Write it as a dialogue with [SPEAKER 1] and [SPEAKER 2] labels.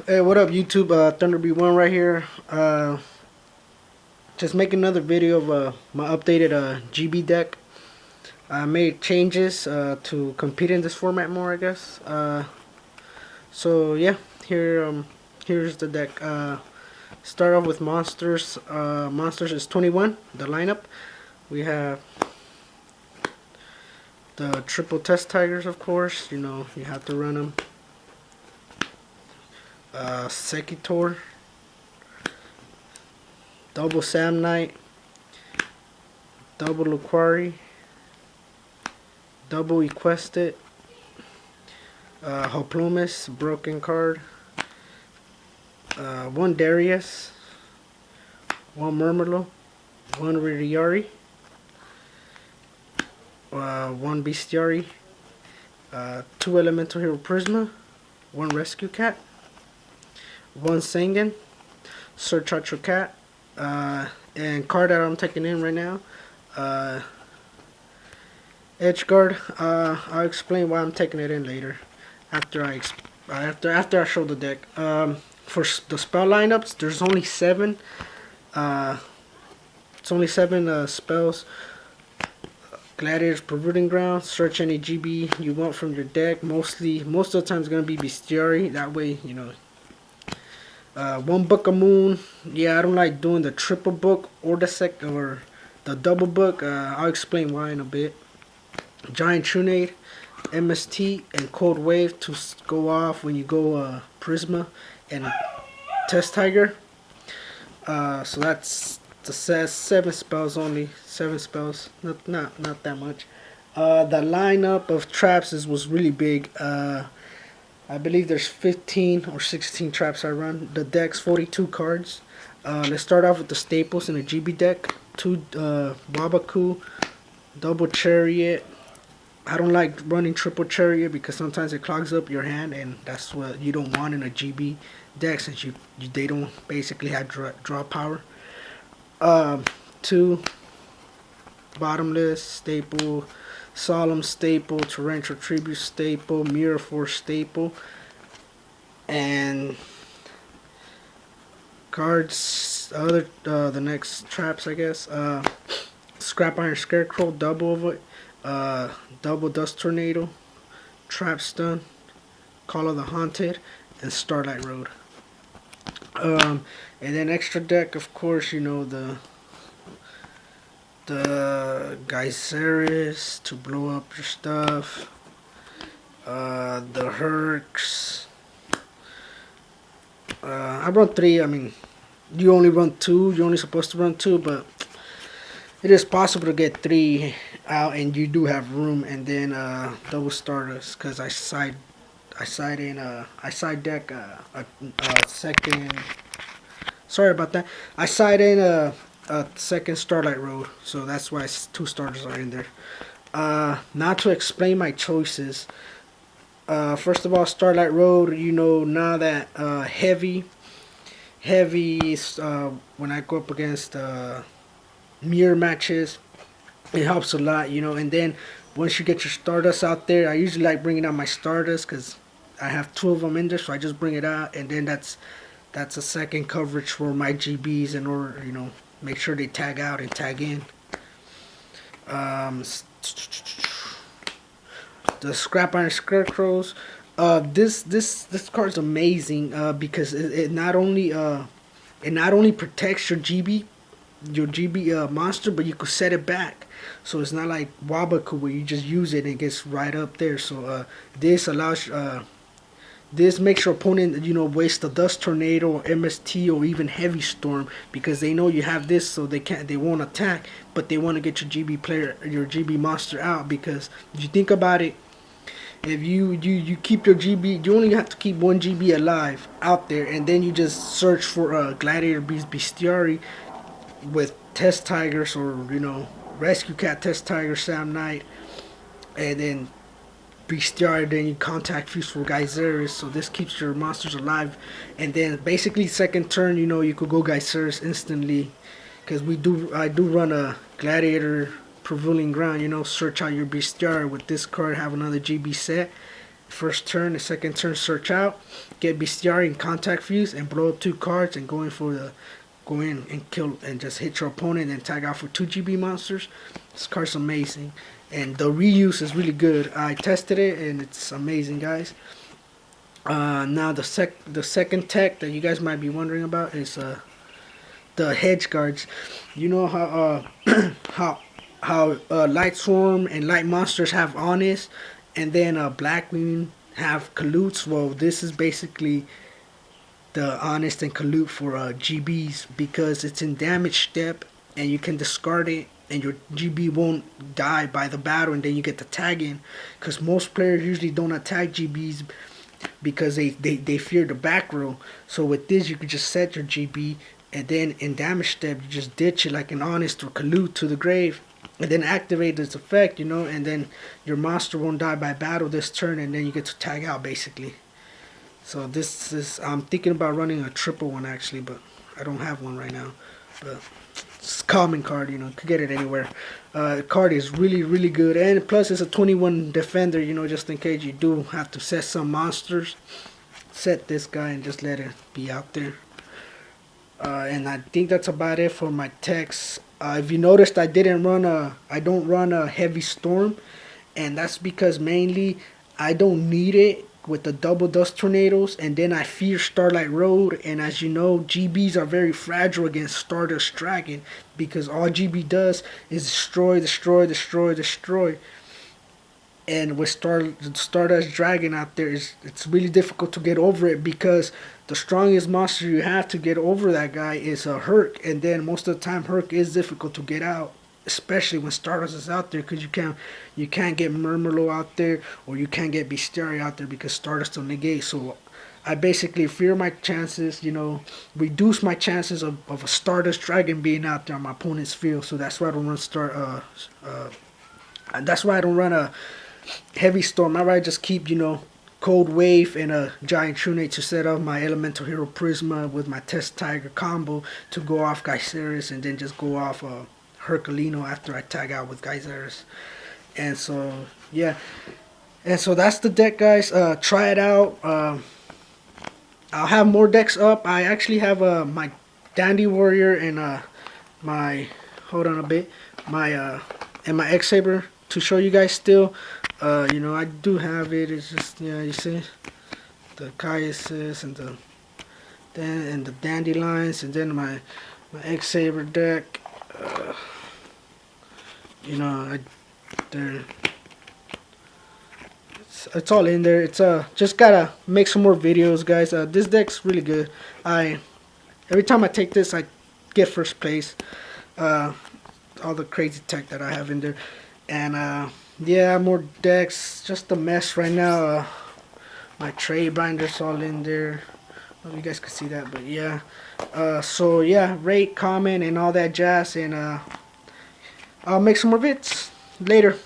[SPEAKER 1] Hey, what up, YouTube? Thunder B1 right here. Just making another video of my updated GB deck. I made changes to compete in this format more, I guess. So yeah, here's the deck. Start off with monsters. Monsters is 21. The lineup. We have the triple test tigers, of course. You know you have to run them. Sekitor. Double Sam Knight, double Luquari, double Equested, Hoplumis, broken card, one Darius, one Murmelo, one Ridiari, one Bestiari, two Elemental Hero Prisma, one Rescue Cat, one Sangan, Sir Chacho Cat, and card that I'm taking in right now, Edge Guard. I'll explain why I'm taking it in later, after I show the deck. For the spell lineups, there's only 7. It's only 7 spells. Gladiator's Proving Ground. Search any GB you want from your deck. Most of the time it's gonna be Bestiari. That way, you know. One Book of Moon. Yeah, I don't like doing the triple book or the double book. I'll explain why in a bit. Giant Trunade, MST, and Cold Wave to go off when you go Prisma and Test Tiger. So that's the 7 spells only. 7 spells, not that much. The lineup of traps was really big. I believe there's 15 or 16 traps I run. The deck's 42 cards. Let's start off with the staples in a GB deck. 2 Wabaku, double Chariot. I don't like running triple Chariot because sometimes it clogs up your hand, and that's what you don't want in a GB deck, since they don't basically have draw power. 2 Bottomless staple, Solemn staple, Torrential Tribute staple, Mirror Force staple, and cards. The next traps, I guess. Scrap Iron Scarecrow, double of it. Double Dust Tornado, Trap Stun, Call of the Haunted, and Starlight Road. And then extra deck, of course, you know, the Geyseris to blow up your stuff, the Hercs. I run 3. I mean, you only run 2. You're only supposed to run 2, but it is possible to get 3 out, and you do have room. And then double Stardust, because I side deck a second. Sorry about that. I side in a second Starlight Road, so that's why 2 starters are in there. Now to explain my choices. First of all, Starlight Road. You know, now that heavy. When I go up against mirror matches, it helps a lot, you know. And then once you get your Stardust out there, I usually like bringing out my Stardust because I have 2 of them in there, so I just bring it out, and then that's a second coverage for my GBs in order, you know, make sure they tag out and tag in. The Scrap Iron Scarecrows. This card's amazing because it not only protects your GB monster, but you could set it back, so it's not like Wabaku where you just use it and it gets right up there. So this allows this makes your opponent, you know, waste the Dust Tornado or MST or even Heavy Storm, because they know you have this, so they won't attack, but they want to get your GB monster out. Because if you think about it, if you keep your GB, you only have to keep 1 GB alive out there, and then you just search for Gladiator Beast Bestiari with Test Tigers, or, you know, Rescue Cat, Test Tiger, Sam Knight, and then Bestiari. Then you contact Fuse for Geyseris, so this keeps your monsters alive. And then basically second turn, you know, you could go Geyseris instantly, because I do run a Gladiator Prevailing Ground, you know. Search out your Bestiari with this card, have another GB set, First turn, the second turn, search out, get bestiary and contact fuse, and blow up 2 cards, and go in and kill and just hit your opponent and tag out for 2 GB monsters. This card's amazing, and the reuse is really good. I tested it and it's amazing, guys. Now the second tech that you guys might be wondering about is the hedge guards. You know how Light Swarm and Light Monsters have Honest, and then Blackwing have Kalutes. Well, this is basically the Honest and Kalute for GBs, because it's in damage step and you can discard it and your GB won't die by the battle, and then you get the tag in, because most players usually don't attack GBs because they fear the back row. So with this, you could just set your GB, and then in damage step you just ditch it like an Honest or Kalute to the grave, and then activate its effect, and then your monster won't die by battle this turn, and then you get to tag out basically. So this is, I'm thinking about running a triple one actually, but I don't have one right now. But it's a common card, could get it anywhere. The card is really good, and plus it's a 21 defender, just in case you do have to set some monsters. Set this guy and just let it be out there. And I think that's about it for my techs. If you noticed, I don't run a heavy storm, and that's because mainly I don't need it with the double dust tornadoes, and then I fear Starlight Road, and as you know, GBs are very fragile against Stardust Dragon, because all GB does is destroy. And with Stardust Dragon out there, it's really difficult to get over it, because the strongest monster you have to get over that guy is a Herc, and then most of the time Herc is difficult to get out, especially when Stardust is out there, because you can't get Murmurlo out there, or you can't get Bestiary out there because Stardust will negate. So I basically fear my chances, reduce my chances of a Stardust Dragon being out there on my opponent's field. So that's why I don't run a heavy storm. I'd rather just keep, Cold Wave and a Giant Trunate to set up my Elemental Hero Prisma with my Test Tiger combo to go off Geyseris, and then just go off Herculino after I tag out with Geyseris. And so, yeah. And so that's the deck, guys. Try it out. I'll have more decks up. I actually have my Dandy Warrior and my, hold on a bit, and my X-Saber to show you guys still. I do have it. It's just, you see the Kaiasis and the Dandelions, and then my X-Saber deck. It's all in there. It's just gotta make some more videos, guys. This deck's really good. Every time I take this, I get first place. All the crazy tech that I have in there, and yeah, more decks. Just a mess right now. My trade binder's all in there. I don't know if you guys can see that, but yeah. So yeah, rate, comment, and all that jazz, and I'll make some more vids later.